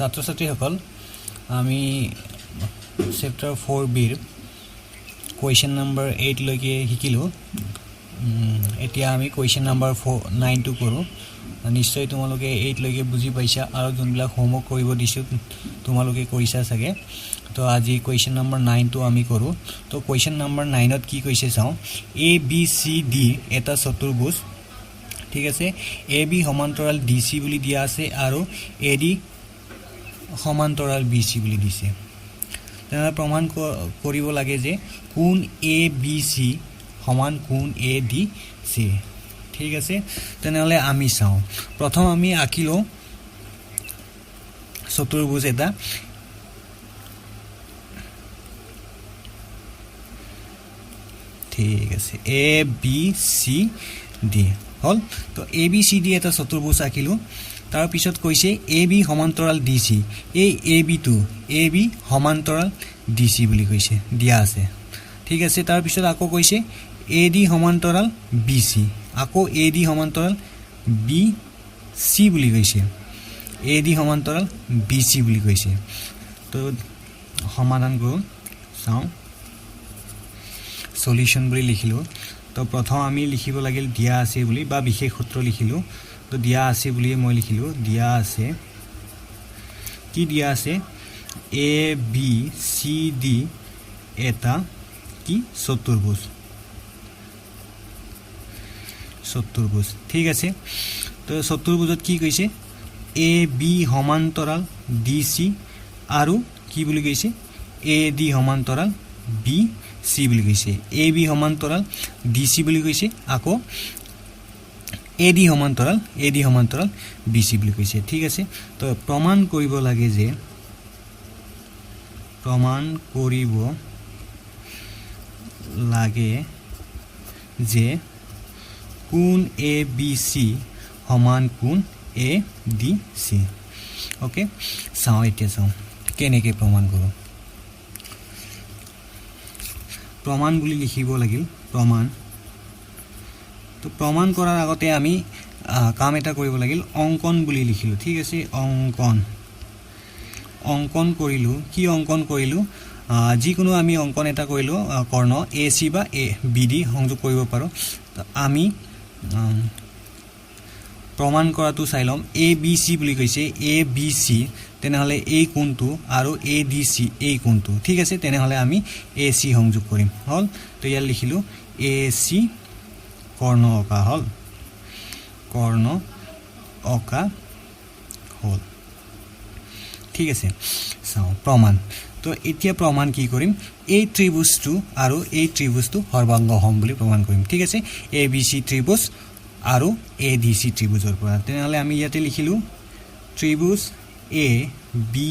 ছাত্ৰ ছাত্ৰীসকল আমি চেপ্টাৰ 4বিৰ কুৱেশ্যন নম্বৰ 8 লৈকে শিকিলো এতিয়া আমি কুৱেশ্যন নম্বৰ 9 টো কৰো নিশ্চয় তোমালোকে 8 লৈকে বুজি পাইছা আৰু যোনবিলাক হোমৱৰ্ক কৰিব দিছো তোমালোকে কৰিছা সাগে তো আজি কুৱেশ্যন নম্বৰ 9 টো আমি কৰো তো কুৱেশ্যন নম্বৰ 9 ত কি কৈছে চাও এ বি সি ডি এটা চতুৰ্ভুজ ঠিক আছে এ বি সমান্তৰাল ডি সি বুলি দিয়া আছে আৰু এ ডি সমান্তৰাল বি সি বুলি দিছে তেনে প্ৰমাণ কৰিব লাগে যে কোণ এ বি সি সমান কোণ এ ডি সি ঠিক আছে তেনেহলে আমি চাও প্ৰথম আমি আঁকিলো চতুৰ্ভুজ এটা ঠিক আছে এ বি সি ডি হল তো এ বি সি ডি এটা চতুৰ্ভুজ আঁকিলো তাৰ পিছত কৈছে এ বি সমান্তৰাল ডি সি এই A B two A B সমান্তৰাল ডি সি বুলি কৈছে দিয়া আছে ঠিক আছে তাৰ পিছত আকৌ কৈছে এ ডি সমান্তৰাল বি সি আকৌ এ ডি সমান্তৰাল বি সি বুলি কৈছে এ ডি সমান্তৰাল বি সি বুলি কৈছে তো সমাধান কৰো চাও সলিউশন বুলি লিখিলো তো প্ৰথম আমি লিখিব লাগিল দিয়া আছে বুলি বা বিশেষ সূত্ৰ লিখিলো তো দিয়া আছে বুলি মই লিখিলো দিয়া আছে কি দিয়া আছে এ বি সি ডি এটা কি চতুৰ্ভুজ ঠিক আছে তো চতুৰ্ভুজত কি কৈছে এ বি সমান্তৰাল ডি সি আৰু কি বুলি কৈছে এ ডি সমান্তৰাল বি সি বুলি কৈছে এ বি সমান্তৰাল ডি সি বুলি কৈছে আকৌ এ ডি সমান্তৰাল বি সি বুলি কৈছে ঠিক আছে তো প্ৰমাণ কৰিব লাগে যে কোণ এ বি সি সমান কোণ এ ডি সি ওকে চাও এতিয়া চাও কেনেকৈ প্ৰমাণ কৰো প্ৰমাণ বুলি লিখিব লাগিল প্ৰমাণ তো প্ৰমাণ কৰাৰ আগতে আমি কাম এটা কৰিব লাগিল অঙ্কন বুলি লিখিলো ঠিক আছে অঙ্কন কৰিলো কি অঙ্কন কৰিলো যিকোনো আমি অঙ্কন এটা কৰিলো কৰ্ণ এ সি বা এ বি ডি সংযোগ কৰিব পাৰো আমি প্ৰমাণ কৰাটো চাই লম এ বি সি বুলি কৈছে এ বি সি তেনেহলে এই কোণটো আৰু এ ডি সি এই কোণটো ঠিক আছে তেনেহলে আমি এ সি সংযোগ কৰিম হল তো ইয়াৰ লিখিলো এ সি কৰ্ণ অকা হল ঠিক আছে চাও প্ৰমাণ তো এতিয়া প্ৰমাণ কি কৰিম এই ত্ৰিভুজটো আৰু এই ত্ৰিভুজটো সৰ্বাংগ সম বুলি প্ৰমাণ কৰিম ঠিক আছে এ বি সি ত্ৰিভুজ আৰু এ ডি সি ত্ৰিভুজৰ পৰা তেনেহলে আমি ইয়াতে লিখিলো ত্ৰিভুজ এ বি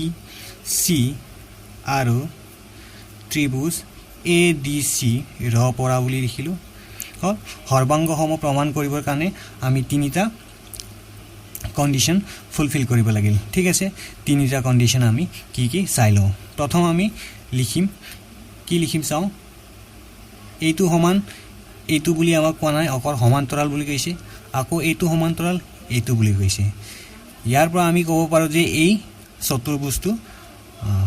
সি আৰু ত্ৰিভুজ এ ডি সি ৰ পৰা বুলি লিখিলো সৰ্বাংগ সম প্ৰমাণ কৰিবৰ কাৰণে আমি তিনিটা কন্ডিশন ফুলফিল কৰিব লাগিল ঠিক আছে তিনিটা কন্ডিশন আমি কি চাই লও প্ৰথম আমি লিখিম চাও এইটো সমান এইটো বুলি আমাক কোৱা নাই অকল সমান্তৰাল বুলি কৈছে আকৌ এইটো সমান্তৰাল এইটো বুলি কৈছে ইয়াৰ পৰা আমি ক'ব পাৰো যে এই চতুৰ্ভুজটো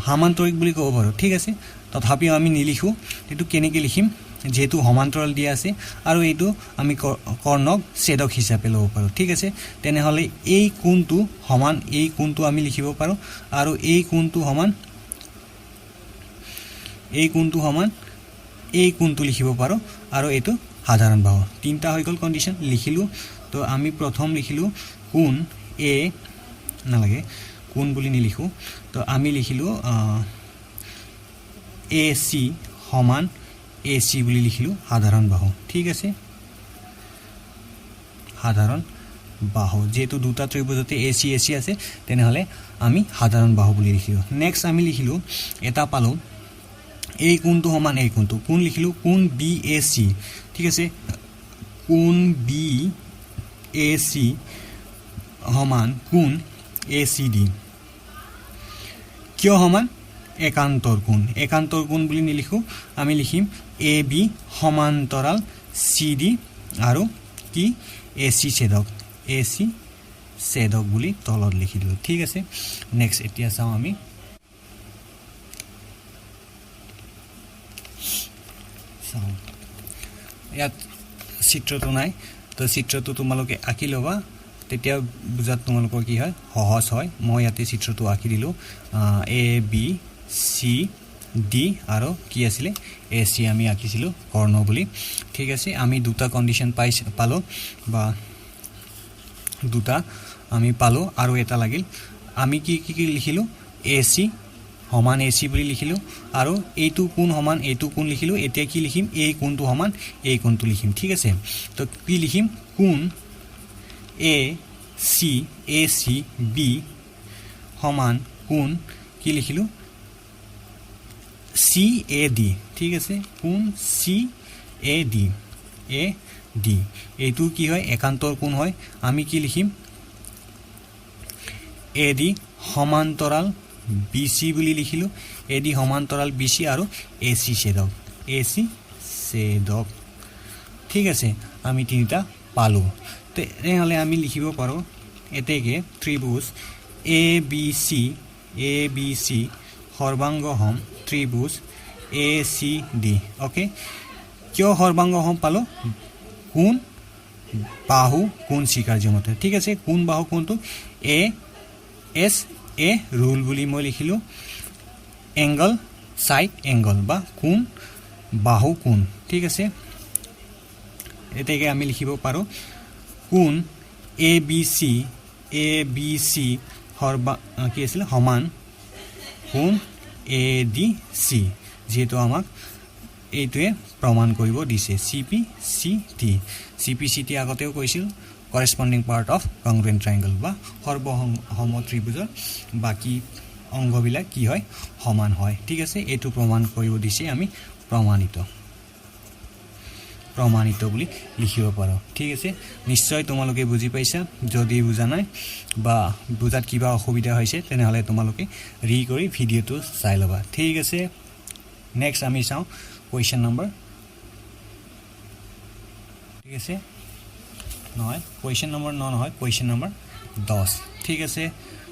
সমান্তৰিক বুলি ক'ব পাৰো ঠিক আছে তথাপি আমি নিলিখো এটো কেনেকৈ লিখিম যেহেতু সমান্তৰাল দিয়া আছে আৰু এইটো আমি কৰ্ণক ছেদক হিচাপে ল'ব পাৰো ঠিক আছে তেনেহলে এই কোণটো সমান এই কোণটো আমি লিখিব পাৰো আৰু এই কোণটো সমান এই কোণটো লিখিব পাৰো আৰু এইটো সাধাৰণ বাহু তিনটা হৈ গল কন্ডিশন লিখিলো তো আমি প্ৰথম লিখিলো কোণ এ নালাগে কোণ বুলি নিলিখো তো আমি লিখিলো এ সি সমান এ সি বুলি লিখিলো সাধাৰণ বাহু ঠিক আছে সাধাৰণ বাহু যেহেতু দুটা ত্ৰিভুজতে এ সি আছে তেনেহলে আমি সাধাৰণ বাহু বুলি লিখিলো নেক্সট আমি লিখিলো এটা পালো এই কোণটো সমান এই কোণটো কোণ লিখিলো কোণ বি এ সি ঠিক আছে কোণ বি এ সি সমান কোণ এ সি ডি কিয় সমান একান্তৰ কোণ বুলি নিলিখো আমি লিখিম এ বি সমান্তৰাল সি ডি আৰু কি এ সি ছেদক বুলি তলত লিখি দিলো ঠিক আছে নেক্সট এতিয়া চাও আমি চাও ইয়াত চিত্ৰটো নাই তো চিত্ৰটো তোমালোকে আঁকি লবা তেতিয়া বুজাত তোমালোকৰ কি হয় সহজ হয় মই ইয়াতে চিত্ৰটো আঁকি দিলো এ বি সি ডি আৰু কি আছিল এ সি আমি আঁকিছিলো কৰ্ণ বুলি ঠিক আছে আমি দুটা কন্ডিশন পালো বা দুটা আমি পালো আৰু এটা লাগিল আমি কি কি লিখিলো এ সি সমান এ সি বুলি লিখিলো আৰু এইটো কোণ সমান এইটো কোণ লিখিলো এতিয়া কি লিখিম এই কোণটো সমান এই কোণটো লিখিম ঠিক আছে তো কি লিখিম কোণ এ সি বি সমান কোণ কি লিখিলো সি এ ডি ঠিক আছে কোণ সি এ ডি এইটো কি হয় একান্তৰ কোণ হয় আমি কি লিখিম এ ডি সমান্তৰাল BC বুলি লিখিলো এডি সমান্তৰাল BC আৰু AC ছেদক ঠিক আছে আমি তিনিটা পালো তেনেহলে আমি লিখিব পাৰো এতেকে ত্ৰিভুজ ABC সৰ্বাংগহম ত্ৰিভুজ ACD ওকে কিয় সৰ্বাংগহম পালো কোণ বাহু কোণ স্বীকাৰ্য মতে ঠিক আছে কোণ বাহু কোণটো AS এ রুল বুলি মই লিখিলো এঙ্গল সাইড এঙ্গল বা কোণ বাহু কোণ ঠিক আছে এতেকে আমি লিখিব পাৰো কোণ ABC হৰবা কি আছিল সমান কোণ ADC যেটো আমাক এইটোৱে প্ৰমাণ কৰিব দিছে CPCT আগতেও কৈছিল corresponding part of congruent triangle বা সৰ্বসম ত্ৰিভুজৰ বাকি অংগবিলাক কি হয় সমান হয় ঠিক আছে এটো প্ৰমাণ কৰিব দিছে আমি প্ৰমাণিত বুলি লিখিব পাৰো ঠিক আছে নিশ্চয় তোমালোকে বুজি পাইছা যদি বুজা নাই বা বুজাত কিবা অসুবিধা হৈছে তেনেহলে তোমালোকে ৰি কৰি ভিডিওটো চাই লবা ঠিক আছে নেক্সট আমি চাও কোৱেশ্চন নম্বৰ ঠিক আছে নহয় কোৱেশ্চন নম্বৰ নহয় কোৱেশ্চন নম্বৰ 10 ঠিক আছে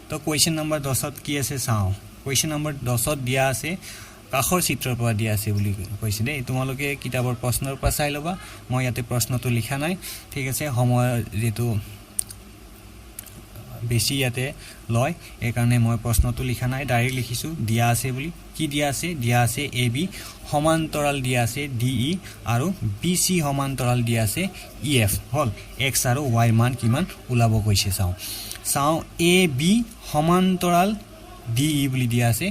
তো কোৱেশ্চন নম্বৰ 10ত কি আছে চাও কোৱেশ্চন নম্বৰ 10ত দিয়া আছে কাখৰ চিত্ৰৰ পৰা দিয়া আছে বুলি কৈছে দেই তোমালোকে কিতাপৰ প্ৰশ্নৰ পৰা চাই লবা মই ইয়াতে প্ৰশ্নটো লিখা নাই ঠিক আছে সময় যেটো বেছি ইয়াতে লয় এই কাৰণে মই প্ৰশ্নটো লিখা নাই ডাইৰেক্ট লিখিছো দিয়া আছে বুলি কি দিয়া আছে AB সমান্তৰাল দিয়া আছে DE আৰু BC সমান্তৰাল দিয়া আছে EF হল x আৰু y মান কিমান উলাব কৈছে চাও AB সমান্তৰাল DE বুলি দিয়া আছে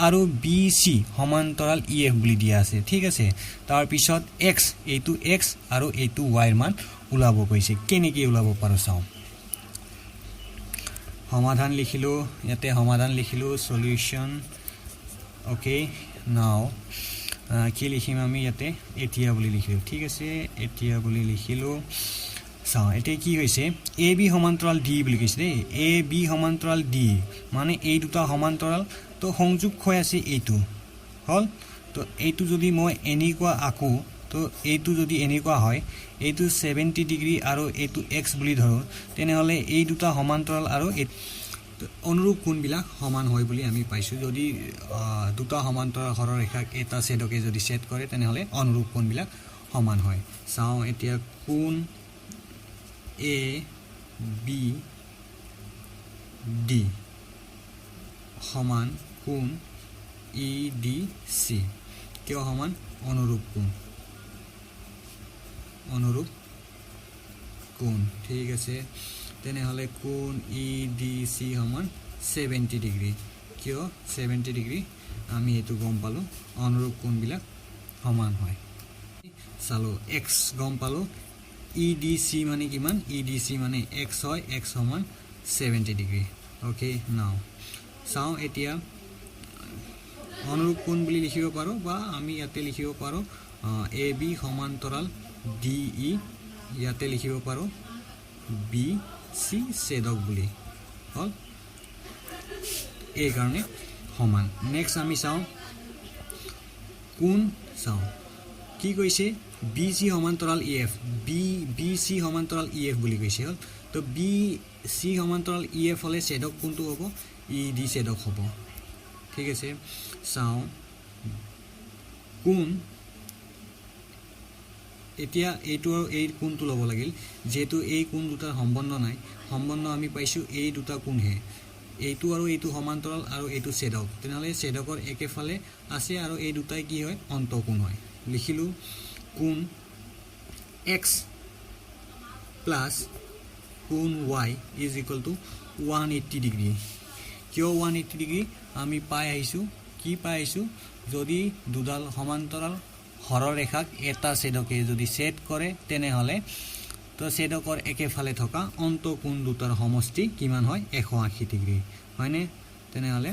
আৰু BC সমান্তৰাল EF বুলি দিয়া আছে ঠিক আছে তাৰ পিছত x এইটো x আৰু এইটো y মান উলাব কৈছে কেনেকৈ উলাব পাৰো চাও সমাধান লিখিলো ইয়াতে সমাধান লিখিলো সলিউশন ওকে নাও কি লিখিম আমি ইয়াতে এতিয়া বুলি লিখিলো ঠিক আছে এতিয়া বুলি লিখিলো চাও এতে কি হৈছে AB সমান্তৰাল D বুলি কৈছে দেই AB সমান্তৰাল D মানে এই দুটা সমান্তৰাল তো সংযোগ হৈ আছে এইটো হল তো এইটো যদি মই এনেকুৱা আকো তো এইটো যদি এনেকুৱা হয় এইটো 70 ডিগ্ৰী আৰু এইটো x বুলি ধৰো তেনেহলে এই দুটা সমান্তৰাল আৰু অনুৰূপ কোণবিলাক সমান হয় বুলি আমি পাইছো যদি দুটা সমান্তৰাল সৰলৰেখাক এটা ছেদকে যদি ছেদ কৰে তেনেহলে অনুৰূপ কোণবিলাক সমান হয় চাও এতিয়া কোণ ABD সমান কোণ EDC কিয় সমান অনুৰূপ কোণ ঠিক আছে তেনেহলে কোণ EDC সমান 70 ডিগ্ৰী কিয় 70 ডিগ্ৰী আমি এটো গম পালো অনুৰূপ কোণবিলাক সমান হয় চালো x গম পালো EDC মানে কিমান EDC মানে x হয় x সমান 70 ডিগ্ৰী ওকে নাও চাও এতিয়া অনুৰূপ কোণ বুলি লিখিব পাৰো বা আমি ইয়াতে লিখিব পাৰো AB সমান্তৰাল DE ইয়াতে লিখিব পাৰো BC ছেদক বুলি হল এই কাৰণে সমান নেক্সট আমি চাও কোণ চাও কি কৈছে BC সমান্তৰাল EF BC সমান্তৰাল EF বুলি কৈছে হল তো চি সমান্তৰাল ই এফ হ'লে ছেদক কোনটো হ'ব ই ডি ছেদক হ'ব ঠিক আছে চাওঁ কোন এতিয়া এইটো আৰু এই কোনটো ল'ব লাগিল যেহেতু এই কোন দুটাৰ সম্বন্ধ নাই সম্বন্ধ আমি পাইছোঁ এই দুটা কোনহে এইটো আৰু এইটো সমান্তৰাল আৰু এইটো ছেদক তেনেহ'লে ছেদকৰ একেফালে আছে আৰু এই দুটাই কি হয় অন্তঃকোণ হয় লিখিলোঁ কোণ x প্লাছ কোণ y is equal to 180 degree কিয় 180 ডিগ্ৰী আমি পাই আহিছোঁ কি পাই আহিছোঁ যদি দুডাল সমান্তৰাল সৰলৰেখাক এটা ছেদকে যদি ছেদ কৰে তেনেহ'লে তো ছেদকৰ একেফালে থকা অন্তঃকোণ দুটাৰ সমষ্টি কিমান হয় 180 ডিগ্ৰী হয়নে তেনেহ'লে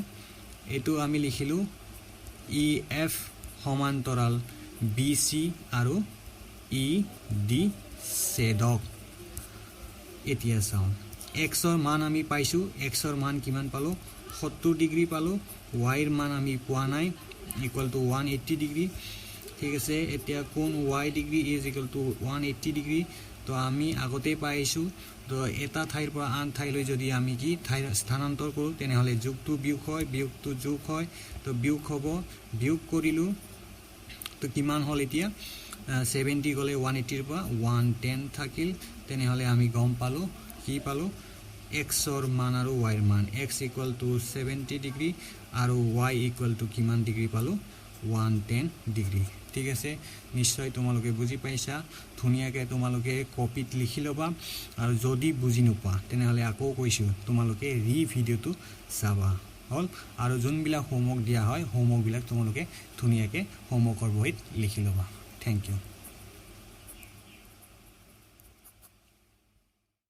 এইটো আমি লিখিলোঁ ই এফ সমান্তৰাল বি চি আৰু ই ডি ছেদক এতিয়া চাওঁ এক্সৰ মান আমি পাইছোঁ এক্সৰ মান কিমান পালোঁ 70 ডিগ্ৰী পালোঁ ৱাইৰ মান আমি পোৱা নাই ইকুৱেল টু 180 ডিগ্ৰী ঠিক আছে এতিয়া কোণ y degree is equal to 180 degree তো আমি আগতেই পাই আহিছোঁ তো এটা ঠাইৰ পৰা আন ঠাইলৈ যদি আমি কি ঠাই স্থানান্তৰ কৰোঁ তেনেহ'লে যোগটো বিয়োগ হয় বিয়োগটো যোগ হয় তো বিয়োগ হ'ব বিয়োগ কৰিলোঁ তো কিমান হ'ল এতিয়া 70 গ'লে 180ৰ পৰা 110 থাকিল তেনেহ'লে আমি গম পালোঁ কি পালোঁ এক্সৰ মান আৰু ৱাইৰ মান এক্স ইকুৱেল টু 70 ডিগ্ৰী আৰু ৱাই ইকুৱেল টু কিমান ডিগ্ৰী পালোঁ 110 ডিগ্ৰী ঠিক আছে নিশ্চয় তোমালোকে বুজি পাইছা ধুনীয়াকৈ তোমালোকে কপিত লিখি ল'বা আৰু যদি বুজি নোপোৱা তেনেহ'লে আকৌ কৈছোঁ তোমালোকে ভিডিঅ'টো চাবা হ'ল আৰু যোনবিলাক হোমৱৰ্ক দিয়া হয় হোমৱৰ্কবিলাক তোমালোকে ধুনীয়াকৈ হোমৱৰ্কৰ বহীত লিখি ল'বা থেংক ইউ